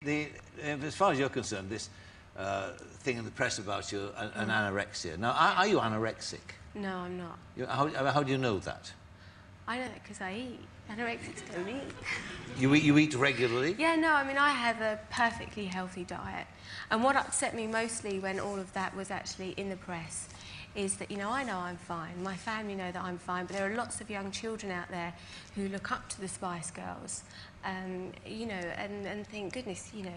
as far as you're concerned, this thing in the press about you, an anorexia. Now, are you anorexic? No, I'm not. How do you know that? I know that because I eat. Anorexics don't eat. You eat regularly? Yeah, no, I mean, I have a perfectly healthy diet. And what upset me mostly when all of that was actually in the press is that, you know I'm fine. My family know that I'm fine, but there are lots of young children out there who look up to the Spice Girls, you know, and think, goodness, you know,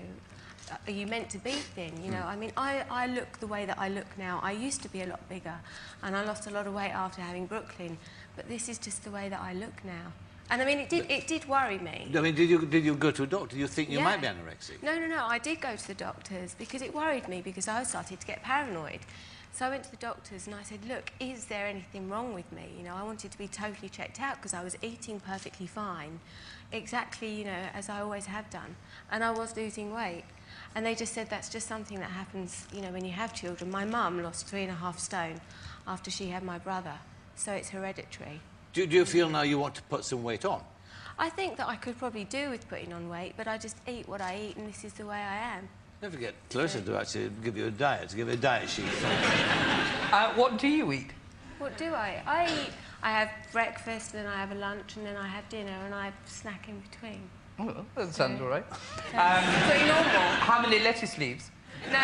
are you meant to be thin? You know, I mean, I look the way that I look now. I used to be a lot bigger, and I lost a lot of weight after having Brooklyn, but this is just the way that I look now. And I mean, it did worry me. I mean, did you go to a doctor? Do you think you might be anorexic? No, I did go to the doctors because it worried me because I started to get paranoid. So I went to the doctors and I said, look, is there anything wrong with me? You know, I wanted to be totally checked out because I was eating perfectly fine, exactly, you know, as I always have done. And I was losing weight. And they just said that's just something that happens, you know, when you have children. My mum lost 3.5 stone after she had my brother, so it's hereditary. Do you feel now you want to put some weight on? I think that I could probably do with putting on weight, but I just eat what I eat, and this is the way I am. Never get closer to actually give you a diet, sheet. What do you eat? What do I? I have breakfast, and then I have a lunch, and then I have dinner, and I snack in between. Oh, that sounds all right. Pretty normal. How many lettuce leaves? No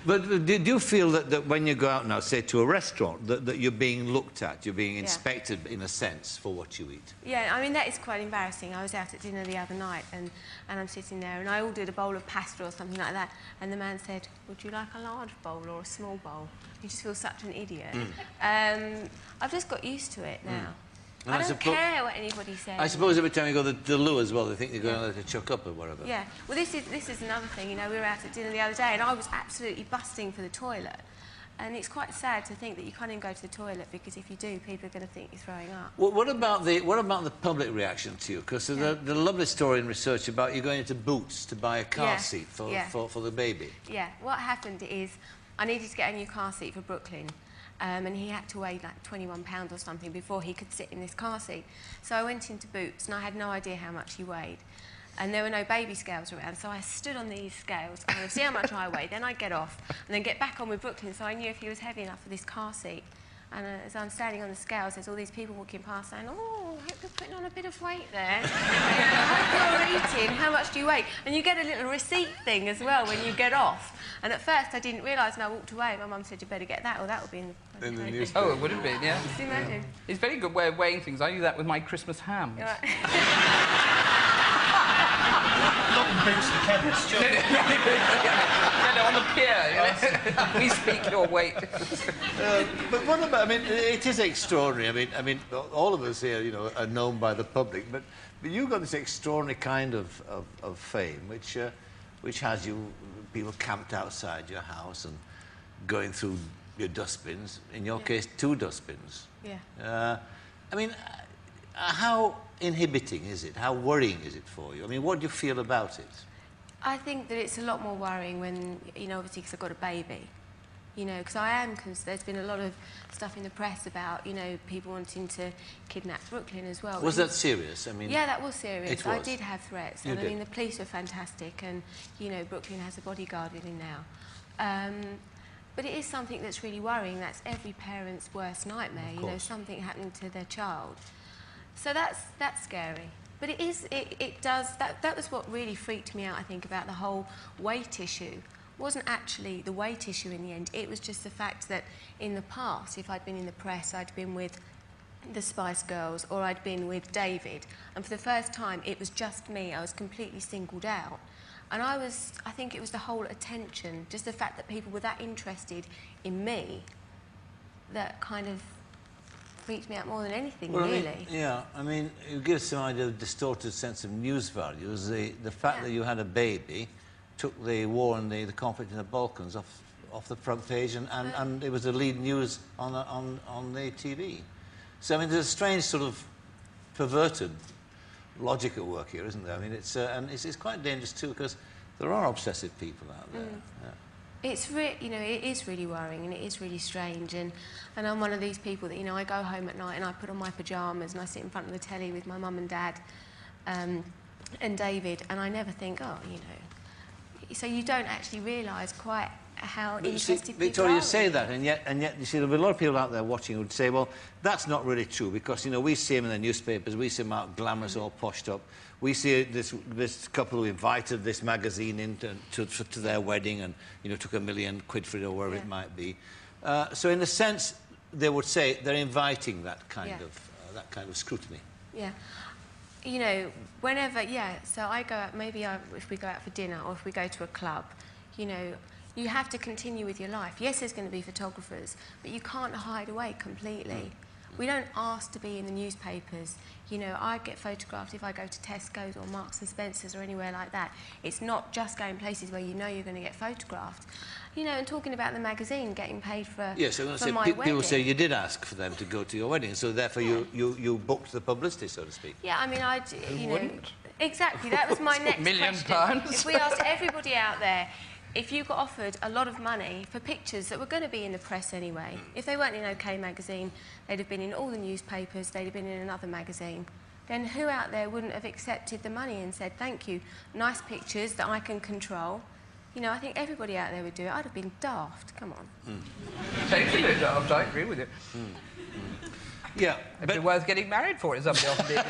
But do you feel that when you go out now, say, to a restaurant, that you're being looked at, you're being inspected, in a sense, for what you eat? Yeah, I mean, that is quite embarrassing. I was out at dinner the other night, and I'm sitting there, and I ordered a bowl of pasta or something like that, and the man said, would you like a large bowl or a small bowl? You just feel such an idiot. I've just got used to it now. I don't care what anybody says. I suppose every time you go to the loo as well, they think you're going to chuck up or whatever. Yeah. Well, this is another thing. You know, we were out at dinner the other day, and I was absolutely busting for the toilet. And it's quite sad to think that you can't even go to the toilet because if you do, people are going to think you're throwing up. Well, what about the public reaction to you? Because there's a lovely story in research about you going into Boots to buy a car seat for the baby. Yeah. What happened is I needed to get a new car seat for Brooklyn. And he had to weigh like 21 pounds or something before he could sit in this car seat. So I went into Boots and I had no idea how much he weighed. And there were no baby scales around, so I stood on these scales and I'd see how much I weighed, then I'd get off and then get back on with Brooklyn so I knew if he was heavy enough for this car seat. And as I'm standing on the scales, there's all these people walking past saying, oh, I hope you're putting on a bit of weight there. I hope you're eating. How much do you weigh? And you get a little receipt thing as well when you get off. And at first I didn't realise, and I walked away. My mum said, you better get that, or that will be in the newspaper. Oh, it would have been, yeah. Just imagine. It's a very good way of weighing things. I do that with my Christmas hams. Not in Boots the chemist, sure. No, on the pier. We speak your weight. But what about? I mean, it is extraordinary. I mean, all of us here, you know, are known by the public, but you've got this extraordinary kind of fame, which has you people camped outside your house and going through your dustbins. In your case, 2 dustbins. Yeah. I mean, how inhibiting is it? How worrying is it for you? I mean, what do you feel about it? I think that it's a lot more worrying when, you know, obviously because I've got a baby. You know, because there's been a lot of stuff in the press about, you know, people wanting to kidnap Brooklyn as well. Was that serious? I mean... Yeah, that was serious. It was. I did have threats. You and did. I mean, the police were fantastic and, you know, Brooklyn has a bodyguard with him now. But it is something that's really worrying. That's every parent's worst nightmare, you know, something happening to their child. So that's scary. But that was what really freaked me out, I think, about the whole weight issue. It wasn't actually the weight issue in the end. It was just the fact that in the past, if I'd been in the press, I'd been with the Spice Girls or I'd been with David. And for the first time, it was just me. I was completely singled out. And I think it was the whole attention, just the fact that people were that interested in me, that kind of freaked me out more than anything, really. I mean, it gives some idea of a distorted sense of news values. The fact that you had a baby took the war and the conflict in the Balkans off the front page, and it was the lead news on the TV. So, I mean, there's a strange sort of perverted logic at work here, isn't there? I mean, it's quite dangerous too, because there are obsessive people out there. It's you know, it is really worrying and it is really strange, and I'm one of these people that, you know, I go home at night and I put on my pyjamas and I sit in front of the telly with my mum and dad, and David, and I never think, oh, you know. So you don't actually realise quite how interested people Victoria, are. you say that, and yet, you see, there'll be a lot of people out there watching who would say, well, that's not really true, because, you know, we see them in the newspapers, we see them out glamorous, all poshed up. We see this couple who invited this magazine in to their wedding and, you know, took £1 million for it or wherever it might be. So in a sense, they would say they're inviting that kind of scrutiny. Yeah. You know, whenever, so I go out, maybe if we go out for dinner or if we go to a club, you know, you have to continue with your life. Yes, there's going to be photographers, but you can't hide away completely. We don't ask to be in the newspapers. You know, I get photographed if I go to Tesco's or Marks and Spencer's or anywhere like that. It's not just going places where you know you're going to get photographed. You know, and talking about the magazine getting paid for, my wedding. People say you did ask for them to go to your wedding, so therefore you booked the publicity, so to speak. Yeah, I mean, you know, exactly. That was my next £1 million. question. If we asked everybody out there, if you got offered a lot of money for pictures that were going to be in the press anyway, if they weren't in OK magazine, they'd have been in all the newspapers, they'd have been in another magazine, then who out there wouldn't have accepted the money and said, thank you, nice pictures that I can control? You know, I think everybody out there would do it. I'd have been daft. Come on. Totally daft, I agree with you. Yeah. It'd be worth getting married for it, somebody offered it.